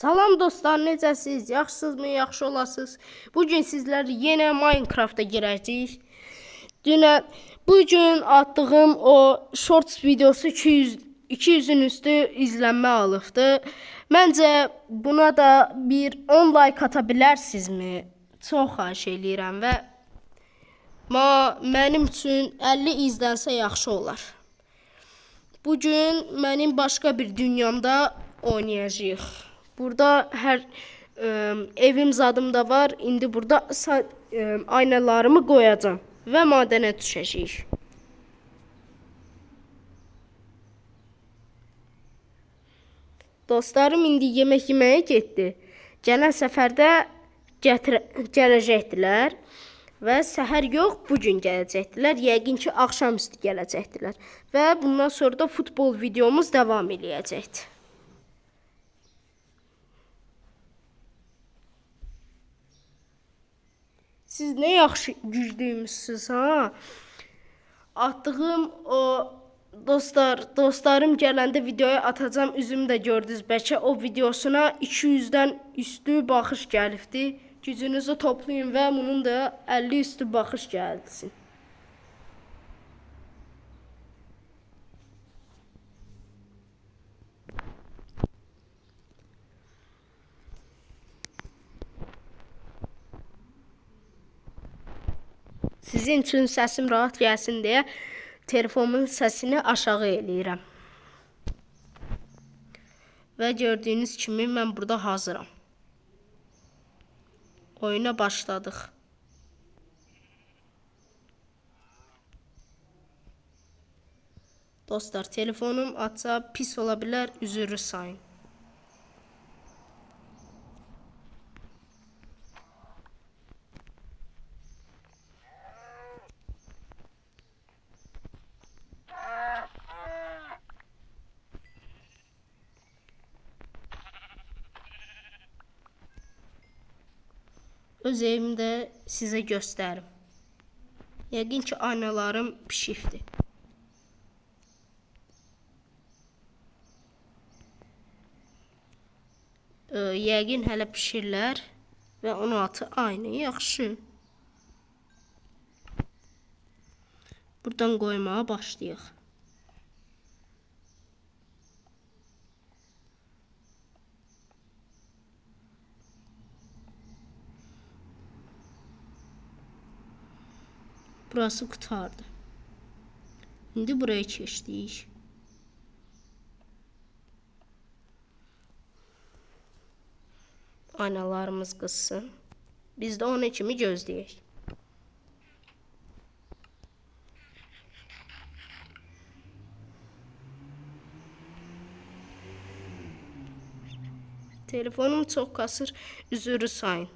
Salam dostlar, necəsiz? Yaxşısınızmı? Yaxşı olasınız. Bugün sizlərlə yenə Minecraft'a girəcəyik. Bugün attığım o shorts videosu 200'ün üstü izlənmə alıbdı. Məncə buna da bir 10 like ata bilərsinizmi? Çox xahiş eləyirəm və mənim üçün 50 izlənsə yaxşı olar. Bugün mənim başqa bir dünyamda oynayacağıq. Burada evim zadım da var. İndi burada aynalarımı qoyacağım və madənə düşəcəyik. Dostlarım indi yemək yeməyə getdi. Gələn səfərdə gələcəkdilər və səhər yox, bugün gələcəkdilər. Yəqin ki, axşamüstü gələcəkdilər və bundan sonra da futbol videomuz davam eləyəcəkdir. Siz ne yaxşı güclüymüşsünüz ha. Attığım o dostlarım gələndə videoya atacağım, üzümü də gördünüz. Bəlkə o videosuna 200'dən üstü baxış gəlibdi. Gücünüzü toplayın və bunun da 50 üstü baxış gəlsin. Sizin üçün səsim rahat gəlsin deyə telefonumun səsini aşağı eləyirəm. Və gördüyünüz kimi mən burada hazıram. Oyuna başladıq. Dostlar, telefonum atsa pis ola bilər, üzürü sayın. Öz evimi də sizə göstərim. Yəqin ki, aynalarım pişikdir. Yəqin hələ pişirlər və 16 aynı yaxşı. Buradan qoymağa başlayaq. Burası qutardı. İndi buraya keçdik. Aynalarımız qızsın. Biz də onun kimi gözləyək. Telefonum çox kasır, üzürü sayın.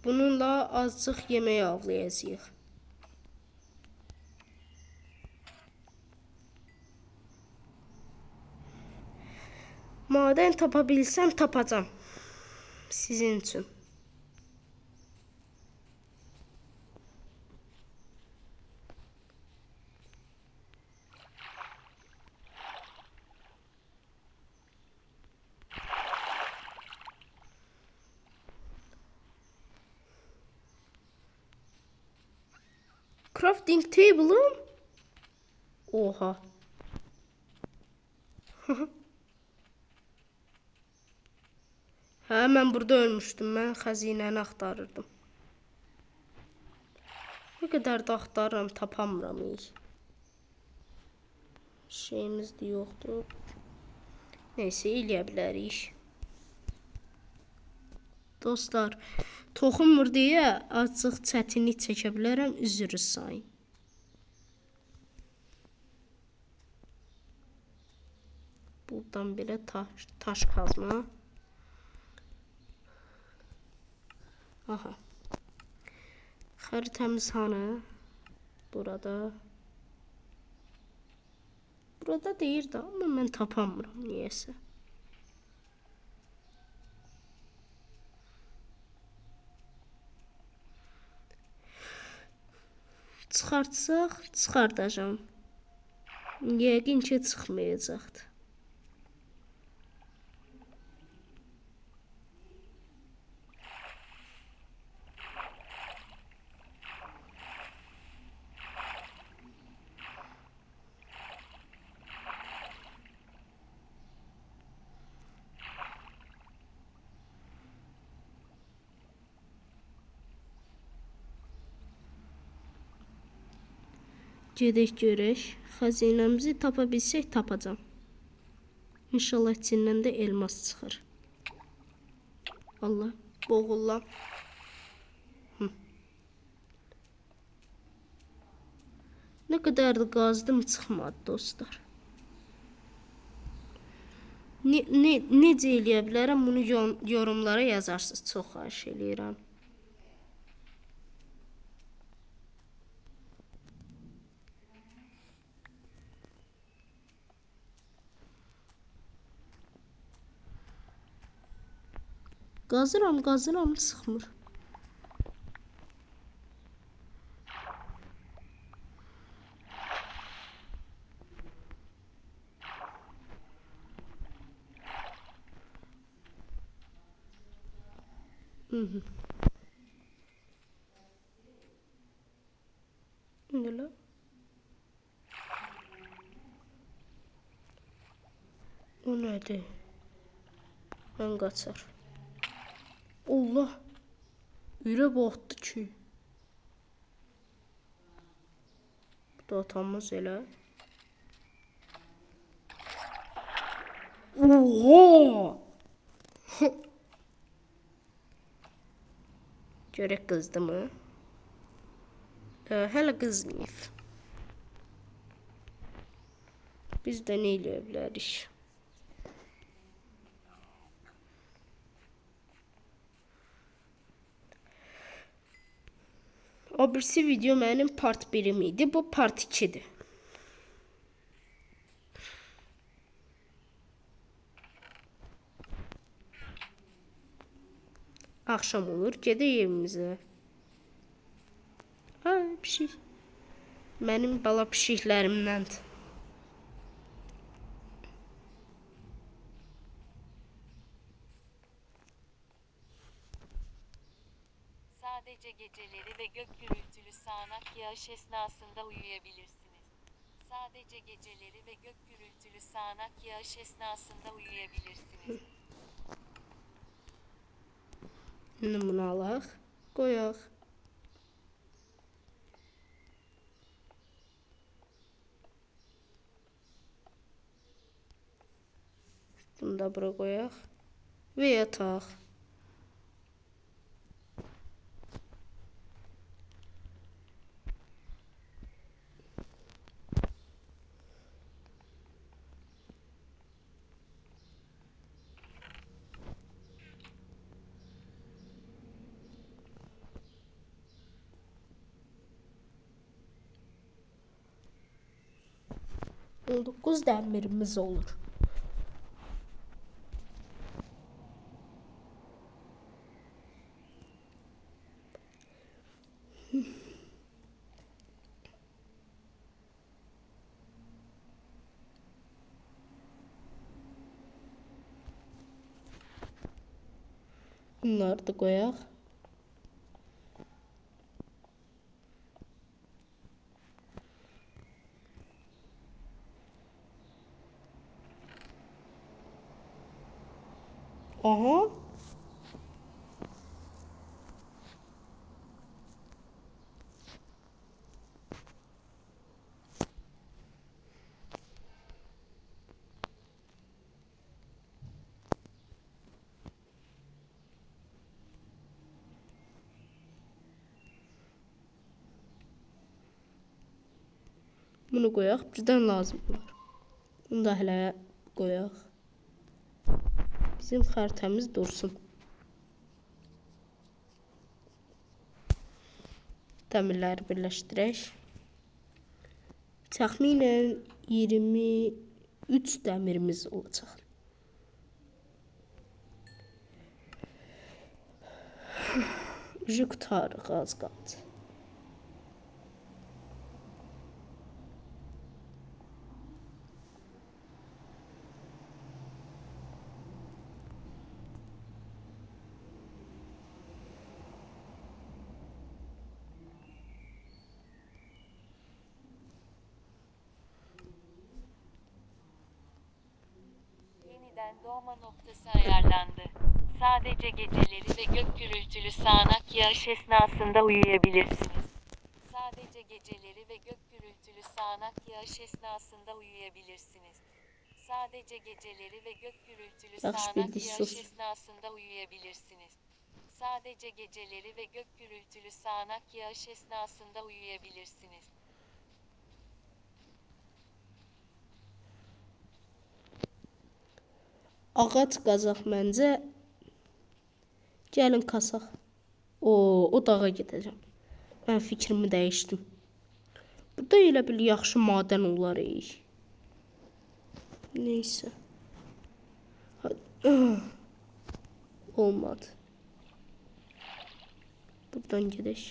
Bununla azıcıq yemək avlayacağıq. Maden tapa bilsəm tapacağım. Sizin üçün. Crafting table'ım. Oha. Hə, mən burada ölmüşdüm. Mən xəzinəni axtarırdım. Ne qədər də axtarıram, tapamıram heç. Şeyimiz də yoxdur. Neyse, eləyə bilərik. Dostlar, toxunmur deyə azıcıq çətinlik çəkə bilərəm, üzürü sayın. Buradan belə taş kazma. Aha. Xəritəmiz hanı? burada. Burada deyir də, amma mən tapamıram niyəsə. Çıxartsaq, çıxardacağım. Yəqin ki, çıxmayacaqdır. Gedək görək. Xəzinəmizi tapa bilsək tapacam. İnşallah içindən də elmas çıxır. Allah, boğulam. Nə qədər də qazdım, çıxmadı dostlar. Necə eləyə bilərəm? Bunu yorumlara yazarsınız. Çox xahiş eləyirəm. Qazıram, çıxmır. Ne lan? O nədir? Mən qaçar. Allah! Ürə batdı ki. Bu da atamız elə. Oha! Görək qızdı mı? Hələ qızmayıb. Biz də nə eləyə bilərik? O birisi video mənim part 1'im idi. Bu part 2'dir. Axşam olur. Gedək evimizə. Ha, pişik. Mənim bala pişiklərimdəndir. Sadece geceleri ve gök gürültülü sağanak yağış esnasında uyuyabilirsiniz. Sadece geceleri ve gök gürültülü sağanak yağış esnasında uyuyabilirsiniz. İndi bunu alaq, qoyaq. Bunu da bura qoyaq və yataq. On 9 dəmirimiz olur. Bunları da qoyaq. Aha. Bunu qoyaq, birdən lazım olar. Bunu da hələ qoyaq. Bizim xəritəmiz dursun. Dəmirləri birləşdirək. Təxminən 23 dəmirimiz olacaq. Qurtarıq, az qaldı. Yeniden doğma noktası ayarlandı. Sadece geceleri ve gök gürültülü sağanak yağış esnasında uyuyabilirsiniz. Sadece geceleri ve gök gürültülü sağanak yağış esnasında uyuyabilirsiniz. Sadece geceleri ve gök gürültülü Yaxşı sağanak bildik, yağış sus. esnasında uyuyabilirsiniz. Sadece geceleri ve gök gürültülü sağanak yağış esnasında uyuyabilirsiniz. Ağac qazaq məncə. Gəlin kasaq. O dağa gedəcəm. Mən fikrimi dəyişdim. Burada elə bil yaxşı madən olar. Neysə. Olmadı. Buradan gedək.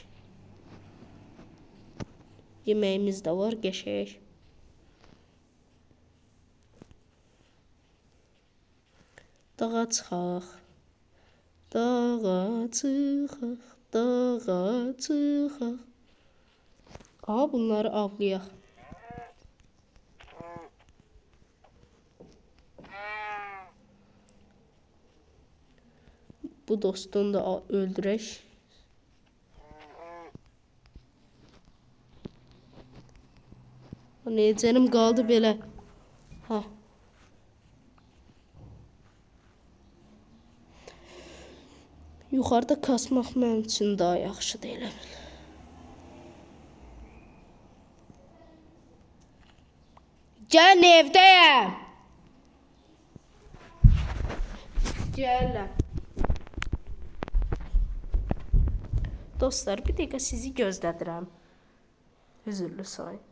Yeməyimiz də var, qəşəng. Dağa çıxaq. Dağa çıxaq. Dağa çıxaq. Aha, bunları avlayaq. Bu dostunu da öldürək. Necənim qaldı belə. Ha. Yuxarıda kasmaq mənim üçün daha yaxşıdır elə bil. Gəlin, evdəyəm. Gəlin. Dostlar, bir dəqiqə sizi gözlədirəm. Üzürlü sayın.